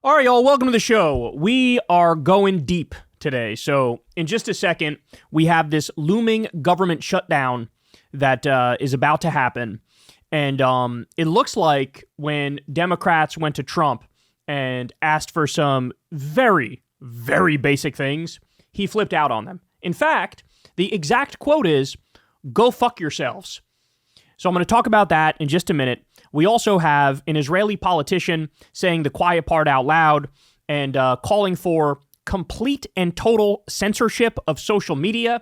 All right, y'all, welcome to the show. We are going deep today. So in just a second, we have this looming government shutdown that is about to happen. And it looks like when Democrats went to Trump and asked for some very, very basic things, he flipped out on them. In fact, the exact quote is, "Go fuck yourselves." So I'm going to talk about that in just a minute. We also have an Israeli politician saying the quiet part out loud and calling for complete and total censorship of social media.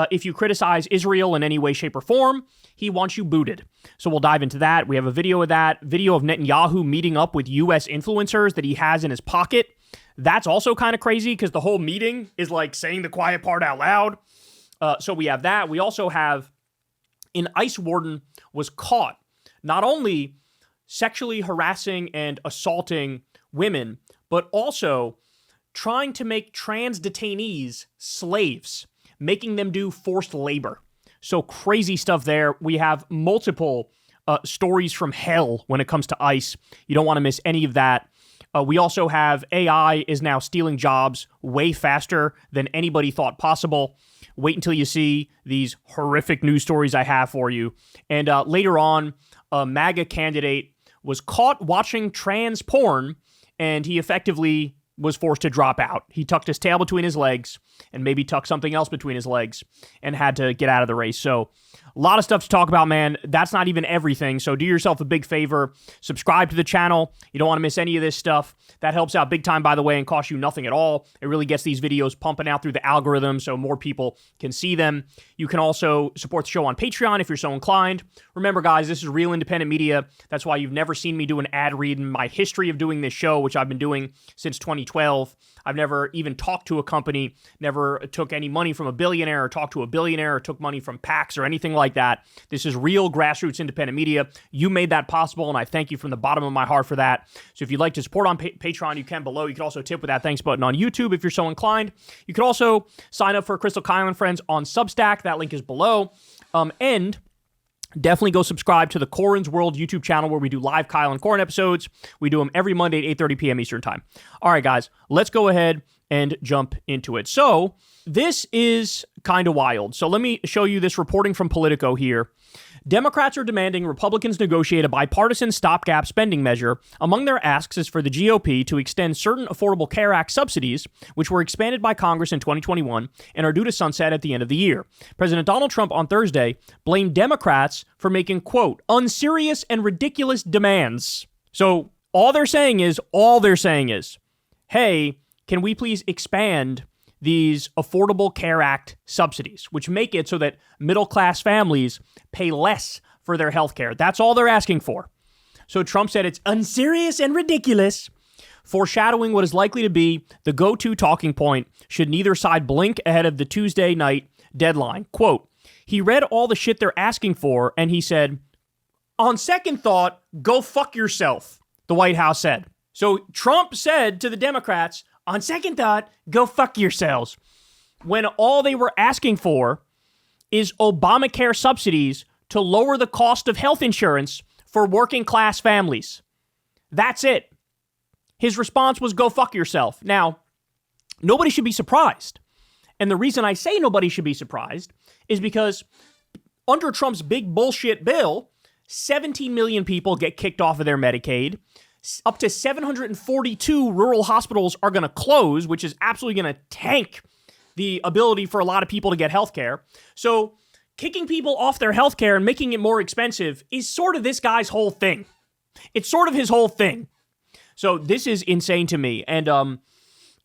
If you criticize Israel in any way, shape, or form, he wants you booted. So we'll dive into that. We have a video of that, video of Netanyahu meeting up with U.S. influencers that he has in his pocket. That's also kind of crazy because the whole meeting is like saying the quiet part out loud. So we have that. We also have an ICE warden was caught not only sexually harassing and assaulting women, but also trying to make trans detainees slaves, making them do forced labor. So crazy stuff there. We have multiple stories from hell when it comes to ICE. You don't want to miss any of that. We also have AI is now stealing jobs way faster than anybody thought possible. Wait until you see these horrific news stories I have for you. And later on, a MAGA candidate was caught watching trans porn, and he effectively was forced to drop out. He tucked his tail between his legs and maybe tucked something else between his legs and had to get out of the race. So a lot of stuff to talk about, man. That's not even everything. So do yourself a big favor. Subscribe to the channel. You don't want to miss any of this stuff. That helps out big time, by the way, and costs you nothing at all. It really gets these videos pumping out through the algorithm so more people can see them. You can also support the show on Patreon if you're so inclined. Remember, guys, this is real independent media. That's why you've never seen me do an ad read in my history of doing this show, which I've been doing since 2012. I've never even talked to a company, never took any money from a billionaire or talked to a billionaire or took money from PACs or anything like that. This is real grassroots independent media. You made that possible, and I thank you from the bottom of my heart for that. So if you'd like to support on Patreon, you can below. You can also tip with that thanks button on YouTube if you're so inclined. You can also sign up for Crystal Kyle and Friends on Substack. That link is below. And definitely go subscribe to the Corin's World YouTube channel where we do live Kyle and Corin episodes. We do them every Monday at 8:30 p.m. Eastern Time. All right, guys, let's go ahead and jump into it. So this is kind of wild. So let me show you this reporting from Politico here. Democrats are demanding Republicans negotiate a bipartisan stopgap spending measure. Among their asks is for the GOP to extend certain Affordable Care Act subsidies, which were expanded by Congress in 2021 and are due to sunset at the end of the year. President Donald Trump on Thursday blamed Democrats for making, quote, unserious and ridiculous demands. So all they're saying is, hey, can we please expand these Affordable Care Act subsidies, which make it so that middle-class families pay less for their health care. That's all they're asking for. So Trump said it's unserious and ridiculous, foreshadowing what is likely to be the go-to talking point should neither side blink ahead of the Tuesday night deadline. Quote, he read all the shit they're asking for, and he said, on second thought, go fuck yourself, the White House said. So Trump said to the Democrats, on second thought, go fuck yourselves, when all they were asking for is Obamacare subsidies to lower the cost of health insurance for working class families. That's it. His response was go fuck yourself. Now, nobody should be surprised. And the reason I say nobody should be surprised is because under Trump's big bullshit bill, 17 million people get kicked off of their Medicaid. Up to 742 rural hospitals are going to close, which is absolutely going to tank the ability for a lot of people to get health care. So kicking people off their health care and making it more expensive is sort of this guy's whole thing. It's sort of his whole thing. So this is insane to me. And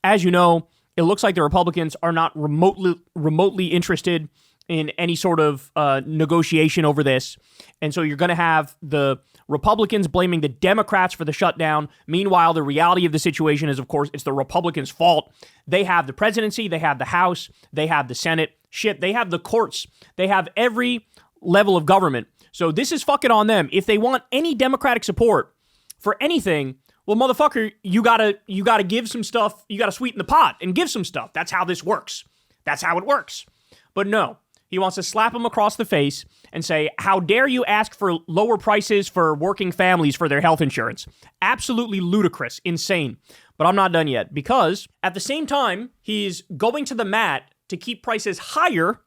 as you know, it looks like the Republicans are not remotely interested in any sort of negotiation over this. And so you're going to have the Republicans blaming the Democrats for the shutdown. Meanwhile, the reality of the situation is, of course, it's the Republicans' fault. They have the presidency, they have the House, they have the Senate. Shit, they have the courts. They have every level of government. So this is fucking on them. If they want any Democratic support for anything, well, motherfucker, you gotta give some stuff. You gotta sweeten the pot and give some stuff. That's how this works. That's how it works. But no. He wants to slap him across the face and say, how dare you ask for lower prices for working families for their health insurance? Absolutely ludicrous, insane. But I'm not done yet, because at the same time, he's going to the mat to keep prices higher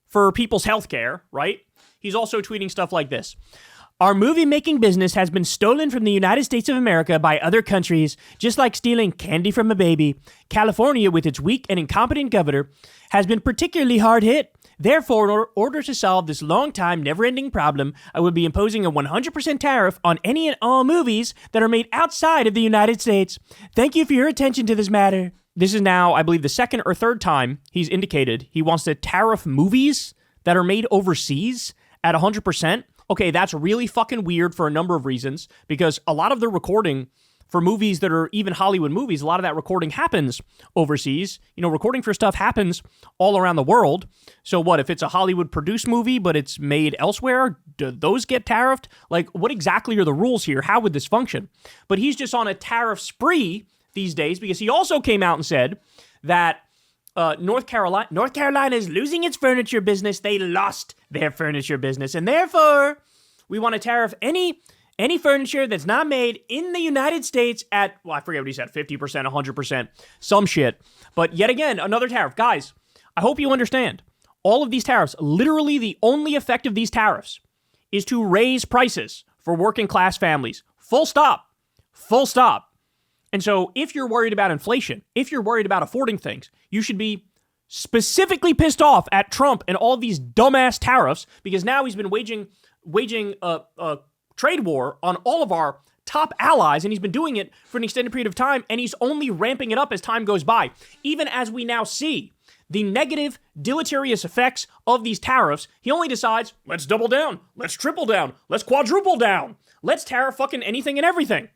for people's health care, right? He's also tweeting stuff like this. Our movie-making business has been stolen from the United States of America by other countries, just like stealing candy from a baby. California, with its weak and incompetent governor, has been particularly hard hit. Therefore, in order to solve this long-time, never-ending problem, I will be imposing a 100% tariff on any and all movies that are made outside of the United States. Thank you for your attention to this matter. This is now, I believe, the second or third time he's indicated he wants to tariff movies that are made overseas at 100%. Okay, that's really fucking weird for a number of reasons, because a lot of the recording for movies that are even Hollywood movies, a lot of that recording happens overseas. You know, recording for stuff happens all around the world. So what, if it's a Hollywood produced movie, but it's made elsewhere, do those get tariffed? Like, what exactly are the rules here? How would this function? But he's just on a tariff spree these days, because he also came out and said that North Carolina is losing its furniture business. They lost their furniture business, and therefore we want to tariff any furniture that's not made in the United States at, well, I forget what he said, 50%, 100%, some shit. But yet again, another tariff. Guys, I hope you understand. All of these tariffs, literally the only effect of these tariffs is to raise prices for working class families. Full stop. Full stop. And so if you're worried about inflation, if you're worried about affording things, you should be specifically pissed off at Trump and all these dumbass tariffs, because now he's been waging a trade war on all of our top allies, and he's been doing it for an extended period of time, and he's only ramping it up as time goes by. Even as we now see the negative, deleterious effects of these tariffs, he only decides, let's double down, let's triple down, let's quadruple down, let's tariff fucking anything and everything.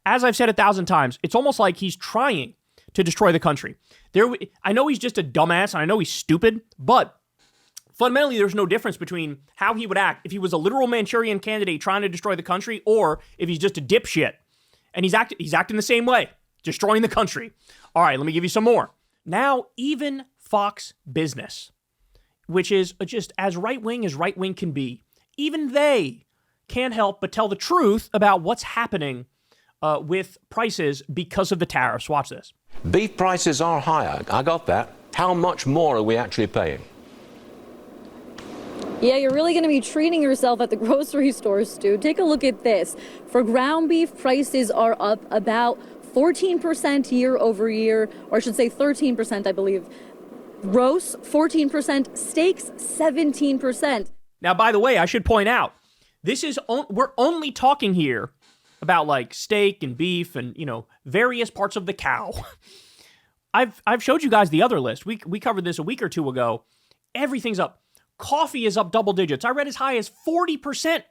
As I've said 1,000 times, it's almost like he's trying to destroy the country. I know he's just a dumbass, and I know he's stupid, but fundamentally, there's no difference between how he would act if he was a literal Manchurian candidate trying to destroy the country, or if he's just a dipshit. And he's acting the same way, destroying the country. All right, let me give you some more. Now, even Fox Business, which is just as right-wing can be, even they can't help but tell the truth about what's happening with prices because of the tariffs. Watch this. Beef prices are higher. I got that. How much more are we actually paying? Yeah, you're really going to be treating yourself at the grocery store, Stu. Take a look at this. For ground beef, prices are up about 14% year over year, or I should say 13%, I believe. Roast, 14%. Steaks, 17%. Now, by the way, I should point out, we're only talking here about like steak and beef and, you know, various parts of the cow. I've showed you guys the other list. We covered this a week or two ago. Everything's up. Coffee is up double digits. I read as high as 40%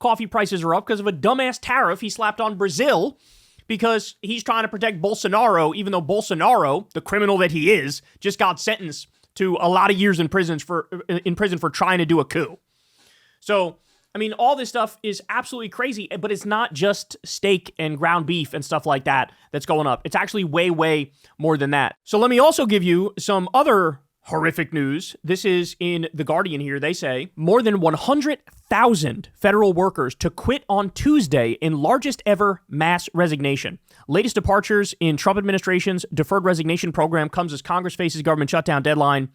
coffee prices are up because of a dumbass tariff he slapped on Brazil because he's trying to protect Bolsonaro, even though Bolsonaro, the criminal that he is, just got sentenced to a lot of years in prison for trying to do a coup. So, I mean, all this stuff is absolutely crazy, but it's not just steak and ground beef and stuff like that that's going up. It's actually way, way more than that. So let me also give you some other horrific news. This is in The Guardian here. They say more than 100,000 federal workers to quit on Tuesday in largest ever mass resignation. Latest departures in Trump administration's deferred resignation program comes as Congress faces government shutdown deadline.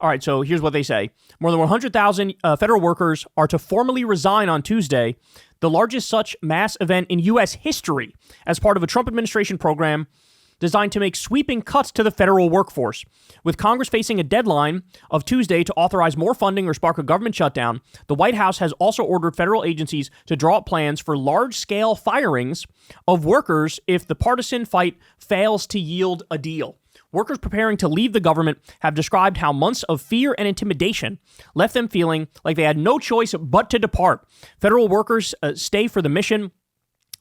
All right, so here's what they say. More than 100,000 federal workers are to formally resign on Tuesday, the largest such mass event in U.S. history, as part of a Trump administration program designed to make sweeping cuts to the federal workforce. With Congress facing a deadline of Tuesday to authorize more funding or spark a government shutdown, the White House has also ordered federal agencies to draw up plans for large-scale firings of workers if the partisan fight fails to yield a deal. Workers preparing to leave the government have described how months of fear and intimidation left them feeling like they had no choice but to depart. Federal workers stay for the mission.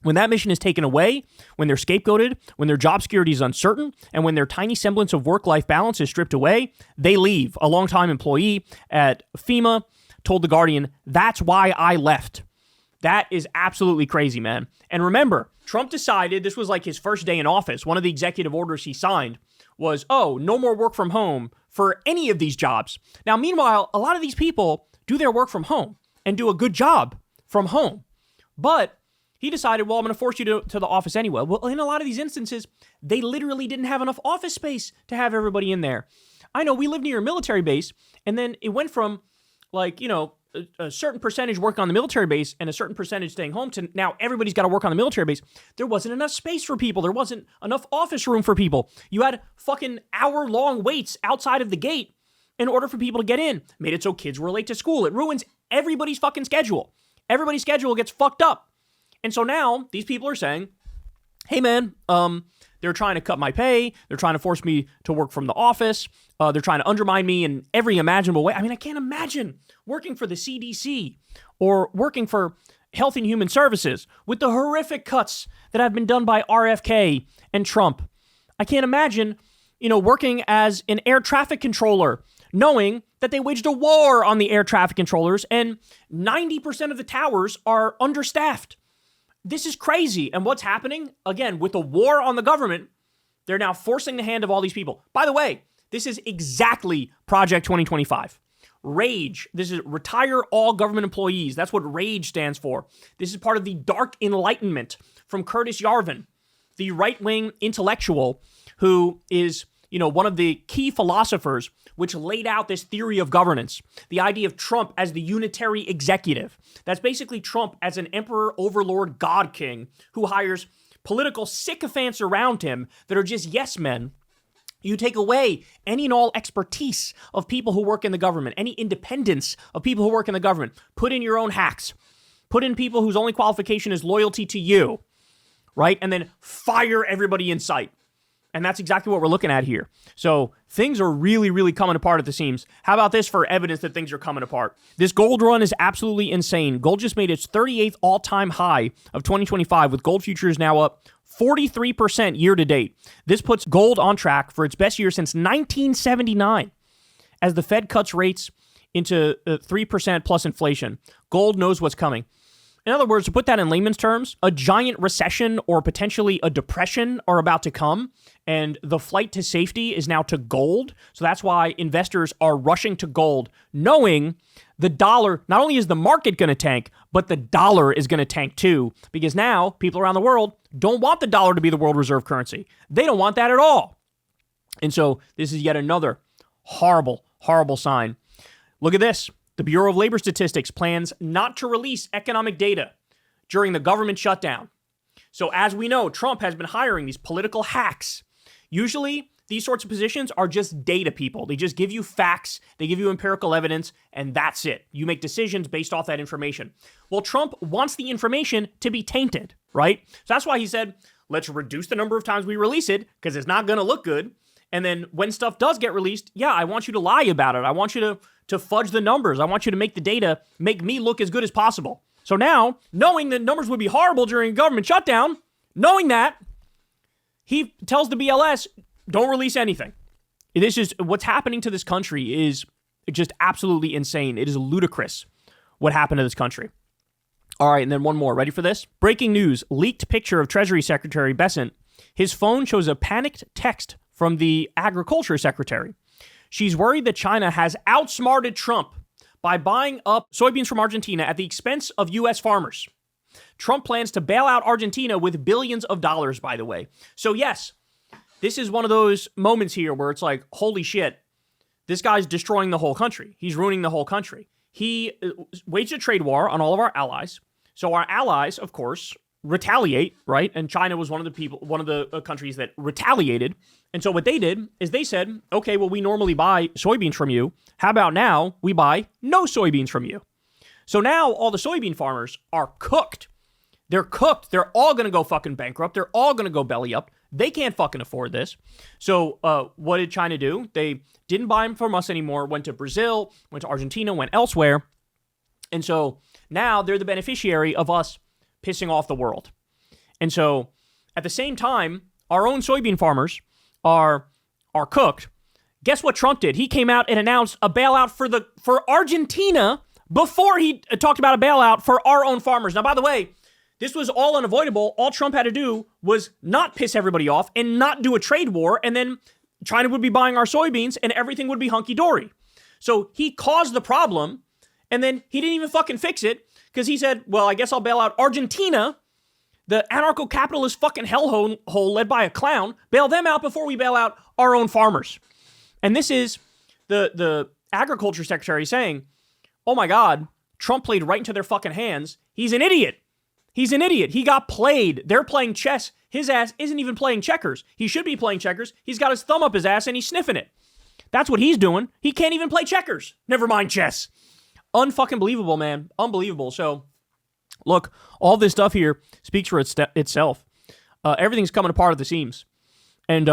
When that mission is taken away, when they're scapegoated, when their job security is uncertain, and when their tiny semblance of work-life balance is stripped away, they leave. A longtime employee at FEMA told The Guardian, "That's why I left." That is absolutely crazy, man. And remember, Trump decided, this was like his first day in office, one of the executive orders he signed was, oh, no more work from home for any of these jobs. Now, meanwhile, a lot of these people do their work from home and do a good job from home. But he decided, well, I'm going to force you to the office anyway. Well, in a lot of these instances, they literally didn't have enough office space to have everybody in there. I know we live near a military base, and then it went from like, a certain percentage working on the military base and a certain percentage staying home to now everybody's got to work on the military base. There wasn't enough space for people. There wasn't enough office room for people. You had fucking hour-long waits outside of the gate in order for people to get in. Made it so kids were late to school. It ruins everybody's fucking schedule. Everybody's schedule gets fucked up. And so now these people are saying, hey man, they're trying to cut my pay. They're trying to force me to work from the office. They're trying to undermine me in every imaginable way. I mean, I can't imagine working for the CDC or working for Health and Human Services with the horrific cuts that have been done by RFK and Trump. I can't imagine, working as an air traffic controller, knowing that they waged a war on the air traffic controllers and 90% of the towers are understaffed. This is crazy. And what's happening? Again, with the war on the government, they're now forcing the hand of all these people. By the way, this is exactly Project 2025. RAGE. This is Retire All Government Employees. That's what RAGE stands for. This is part of the Dark Enlightenment from Curtis Yarvin, the right-wing intellectual who is, one of the key philosophers which laid out this theory of governance, the idea of Trump as the unitary executive. That's basically Trump as an emperor, overlord, god king who hires political sycophants around him that are just yes men. You take away any and all expertise of people who work in the government, any independence of people who work in the government. Put in your own hacks. Put in people whose only qualification is loyalty to you, right? And then fire everybody in sight. And that's exactly what we're looking at here. So things are really, really coming apart at the seams. How about this for evidence that things are coming apart? This gold run is absolutely insane. Gold just made its 38th all-time high of 2025, with gold futures now up 43% year to date. This puts gold on track for its best year since 1979. As the Fed cuts rates into 3% plus inflation, gold knows what's coming. In other words, to put that in layman's terms, a giant recession or potentially a depression are about to come, and the flight to safety is now to gold. So that's why investors are rushing to gold, knowing the dollar, not only is the market going to tank, but the dollar is going to tank too, because now people around the world don't want the dollar to be the world reserve currency. They don't want that at all. And so this is yet another horrible, horrible sign. Look at this. The Bureau of Labor Statistics plans not to release economic data during the government shutdown. So as we know, Trump has been hiring these political hacks. Usually, these sorts of positions are just data people. They just give you facts, they give you empirical evidence, and that's it. You make decisions based off that information. Well, Trump wants the information to be tainted, right? So that's why he said, let's reduce the number of times we release it, because it's not going to look good. And then when stuff does get released, yeah, I want you to lie about it. I want you to fudge the numbers. I want you to make the data make me look as good as possible. So now, knowing that numbers would be horrible during a government shutdown, knowing that, he tells the BLS, don't release anything. This is what's happening to this country is just absolutely insane. It is ludicrous what happened to this country. All right, and then one more. Ready for this? Breaking news. Leaked picture of Treasury Secretary Bessent. His phone shows a panicked text from the Agriculture Secretary. She's worried that China has outsmarted Trump by buying up soybeans from Argentina at the expense of U.S. farmers. Trump plans to bail out Argentina with billions of dollars, by the way. So yes, this is one of those moments here where it's like, holy shit, this guy's destroying the whole country. He's ruining the whole country. He waged a trade war on all of our allies. So our allies, of course, retaliate, right? And China was one of the countries that retaliated. And so what they did is they said, okay, well, we normally buy soybeans from you. How about now we buy no soybeans from you? So now all the soybean farmers are cooked. They're cooked. They're all going to go fucking bankrupt. They're all going to go belly up. They can't fucking afford this. So what did China do? They didn't buy them from us anymore, went to Brazil, went to Argentina, went elsewhere. And so now they're the beneficiary of us pissing off the world. And so at the same time, our own soybean farmers are cooked. Guess what Trump did? He came out and announced a bailout for Argentina before he talked about a bailout for our own farmers. Now, by the way, this was all unavoidable. All Trump had to do was not piss everybody off and not do a trade war, and then China would be buying our soybeans and everything would be hunky-dory. So he caused the problem, and then he didn't even fucking fix it because he said, well, I guess I'll bail out Argentina, the anarcho-capitalist fucking hellhole led by a clown, bail them out before we bail out our own farmers. And this is the agriculture secretary saying, oh my God, Trump played right into their fucking hands. He's an idiot. He's an idiot. He got played. They're playing chess. His ass isn't even playing checkers. He should be playing checkers. He's got his thumb up his ass and he's sniffing it. That's what he's doing. He can't even play checkers. Never mind chess. Unfucking believable, man. Unbelievable. So, look, all this stuff here speaks for itself. Everything's coming apart at the seams, and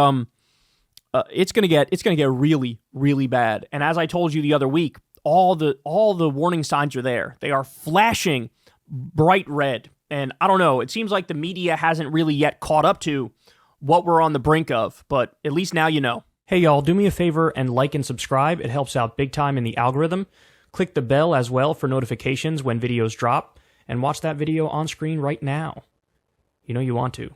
it's gonna get really, really bad. And as I told you the other week, all the warning signs are there. They are flashing bright red. And I don't know. It seems like the media hasn't really yet caught up to what we're on the brink of. But at least now you know. Hey, y'all, do me a favor and like and subscribe. It helps out big time in the algorithm. Click the bell as well for notifications when videos drop. And watch that video on screen right now. You know you want to.